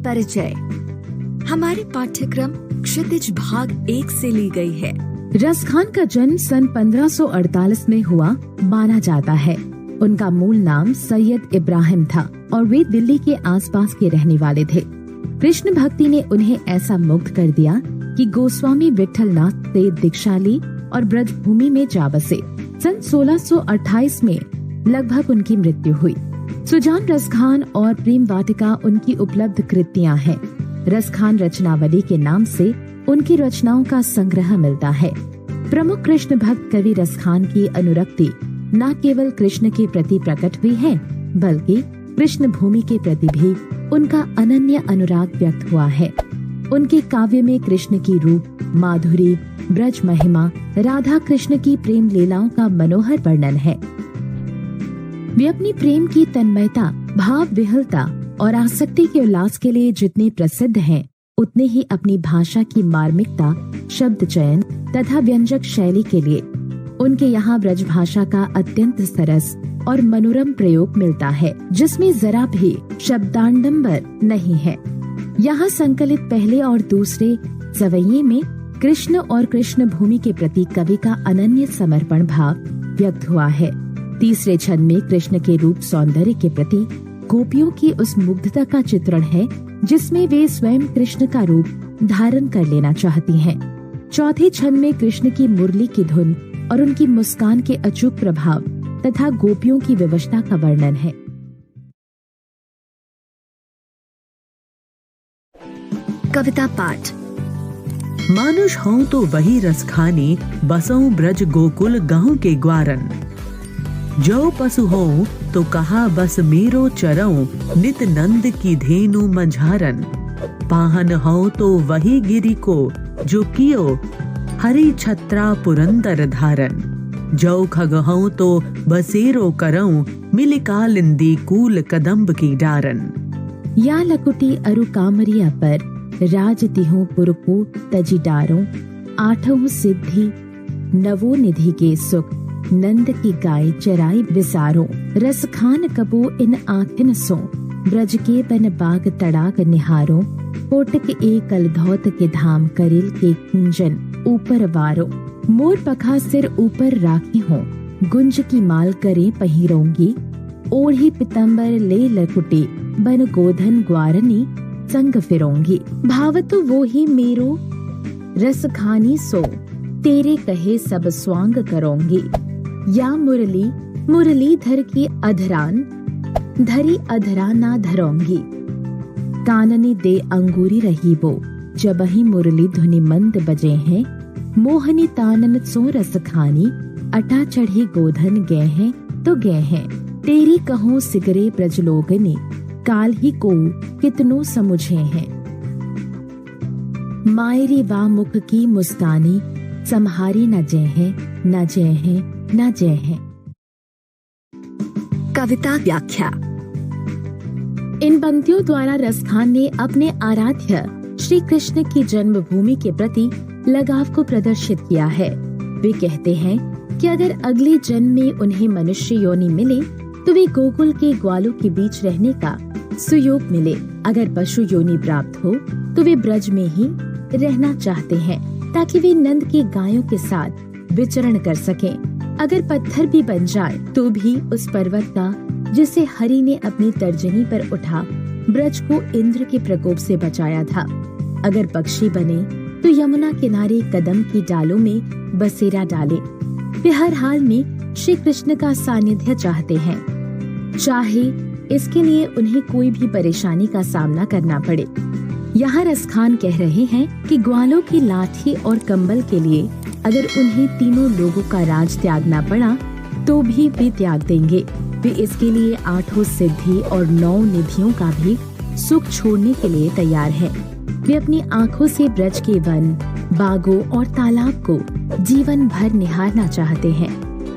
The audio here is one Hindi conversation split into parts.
परिचय। हमारे पाठ्यक्रम क्षितिज भाग 1 से ली गई है। रसखान का जन्म सन 1548 में हुआ माना जाता है। उनका मूल नाम सैयद इब्राहिम था और वे दिल्ली के आसपास के रहने वाले थे। कृष्ण भक्ति ने उन्हें ऐसा मुग्ध कर दिया कि गोस्वामी विठलनाथ से दीक्षा ली और ब्रजभूमि में जा बसे। सन 1628 में लगभग उनकी मृत्यु हुई। सुजान रसखान और प्रेम वाटिका उनकी उपलब्ध कृतियां हैं। रसखान रचनावली के नाम से उनकी रचनाओं का संग्रह मिलता है। प्रमुख कृष्ण भक्त कवि रसखान की अनुरक्ति न केवल कृष्ण के प्रति प्रकट हुई है, बल्कि कृष्ण भूमि के प्रति भी उनका अनन्य अनुराग व्यक्त हुआ है। उनके काव्य में कृष्ण की रूप, माधुरी, ब्रज महिमा, राधा कृष्ण की प्रेम लीलाओं का मनोहर वर्णन है। वे अपनी प्रेम की तन्मयता, भाव विहलता और आसक्ति के उल्लास के लिए जितने प्रसिद्ध हैं, उतने ही अपनी भाषा की मार्मिकता, शब्द चयन तथा व्यंजक शैली के लिए उनके यहाँ ब्रज भाषा का अत्यंत सरस और मनोरम प्रयोग मिलता है, जिसमें जरा भी शब्दाडंबर नहीं है। यहाँ संकलित पहले और दूसरे सवैये में कृष्ण और कृष्ण भूमि के प्रति कवि का अनन्य समर्पण भाव व्यक्त हुआ है। तीसरे छंद में कृष्ण के रूप सौंदर्य के प्रति गोपियों की उस मुग्धता का चित्रण है, जिसमें वे स्वयं कृष्ण का रूप धारण कर लेना चाहती हैं। चौथे छंद में कृष्ण की मुरली की धुन और उनकी मुस्कान के अचूक प्रभाव तथा गोपियों की विवशता का वर्णन है। कविता पाठ। मानुष हूँ तो वही रसखानी, बसों ब्रज गोकुल गाँव के ग्वारन। जो पशु हो तो कहा बस मेरो चरऊं, नित नंद की धेनु मंझारन। पाहन हो तो वही गिरि को, जो कियो हरि छत्रा पुरंदर धारन। जो खग हो तो बसेरो करऊं, मिल कालिंदी कूल कदम्ब की डारन। या लकुटी अरु कामरिया पर, राज तिहु पुरकु तजी डारों। आठों सिद्धि नवो निधि के सुख, नंद की गाय चराई विसारो। रसखान कबो इन आँखिन सो, ब्रज के बन बाग तड़ाक निहारो। कोटक एकल धौत के धाम, करिल के कुंजन ऊपर वारो। मोर पखा सिर ऊपर राखी हो, गुंज की माल करे पहिरोंगी। ओढ़ी पितंबर ले लकुटी, बन गोधन ग्वारनी संग फिरोंगी। भावतु वो ही मेरो रसखानी सो, तेरे कहे सब स्वांग करोंगी। या मुरली मुरलीधर की अधरान, धरी अधरा ना धरोंगी। काननी दे अंगूरी रही वो, जबहि मुरली धुनि मंद बजे हैं। मोहनी तानन सो रसखानी, अटा चढ़ी गोधन गए हैं तो गए हैं। तेरी कहो सिगरे ब्रजलोगनी, काल ही को कितनो समुझे हैं। मायरी वा मुख की मुस्कानी, सम्हारी न जय है न जय है न जय है। कविता व्याख्या। इन पंक्तियों द्वारा रसखान ने अपने आराध्य श्री कृष्ण की जन्मभूमि के प्रति लगाव को प्रदर्शित किया है। वे कहते हैं कि अगर अगले जन्म में उन्हें मनुष्य योनि मिले तो वे गोकुल के ग्वालों के बीच रहने का सुयोग मिले। अगर पशु योनि प्राप्त हो तो वे ब्रज में ही रहना चाहते हैं, ताकि वे नंद की गायों के साथ विचरण कर सकें। अगर पत्थर भी बन जाए तो भी उस पर्वत का, जिसे हरि ने अपनी तर्जनी पर उठा ब्रज को इंद्र के प्रकोप से बचाया था। अगर पक्षी बने तो यमुना किनारे कदम की डालों में बसेरा डाले। वे हर हाल में श्री कृष्ण का सानिध्य चाहते हैं, चाहे इसके लिए उन्हें कोई भी परेशानी का सामना करना पड़े। यहाँ रसखान कह रहे हैं कि ग्वालों की लाठी और कंबल के लिए अगर उन्हें तीनों लोगों का राज त्यागना पड़ा तो भी वे त्याग देंगे। वे इसके लिए 8 सिद्धि और 9 निधियों का भी सुख छोड़ने के लिए तैयार हैं। वे अपनी आँखों से ब्रज के वन, बागों और तालाब को जीवन भर निहारना चाहते हैं।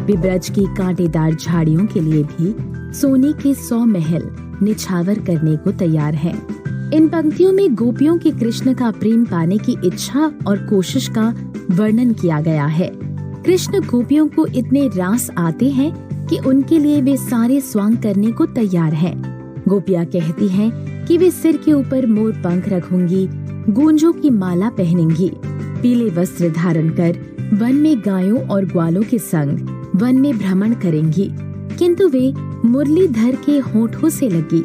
वे ब्रज की कांटेदार झाड़ियों के लिए भी सोने के 100 महल निछावर करने को तैयार हैं। इन पंक्तियों में गोपियों के कृष्ण का प्रेम पाने की इच्छा और कोशिश का वर्णन किया गया है। कृष्ण गोपियों को इतने रास आते हैं कि उनके लिए वे सारे स्वांग करने को तैयार हैं। गोपियाँ कहती हैं कि वे सिर के ऊपर मोर पंख रखूंगी, गूंजों की माला पहनेंगी, पीले वस्त्र धारण कर वन में गायों और ग्वालों के संग वन में भ्रमण करेंगी। किंतु वे मुरलीधर के होठों से लगी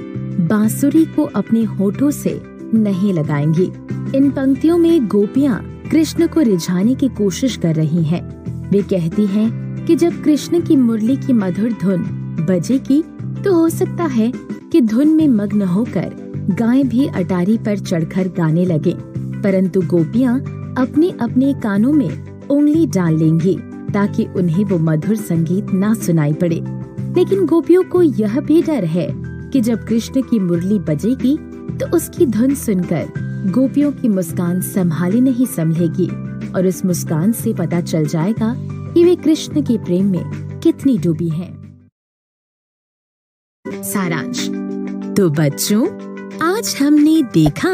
बांसुरी को अपने होठों से नहीं लगाएंगी। इन पंक्तियों में गोपियाँ कृष्ण को रिझाने की कोशिश कर रही हैं। वे कहती हैं कि जब कृष्ण की मुरली की मधुर धुन बजेगी तो हो सकता है कि धुन में मग्न होकर गायें भी अटारी पर चढ़कर गाने लगे, परंतु गोपियाँ अपने अपने कानों में उंगली डाल लेंगी ताकि उन्हें वो मधुर संगीत ना सुनाई पड़े। लेकिन गोपियों को यह भी डर है कि जब कृष्ण की मुरली बजेगी तो उसकी धुन सुनकर गोपियों की मुस्कान संभाली नहीं संभलेगी और उस मुस्कान से पता चल जाएगा कि वे कृष्ण के प्रेम में कितनी डूबी हैं। सारांश। तो बच्चों, आज हमने देखा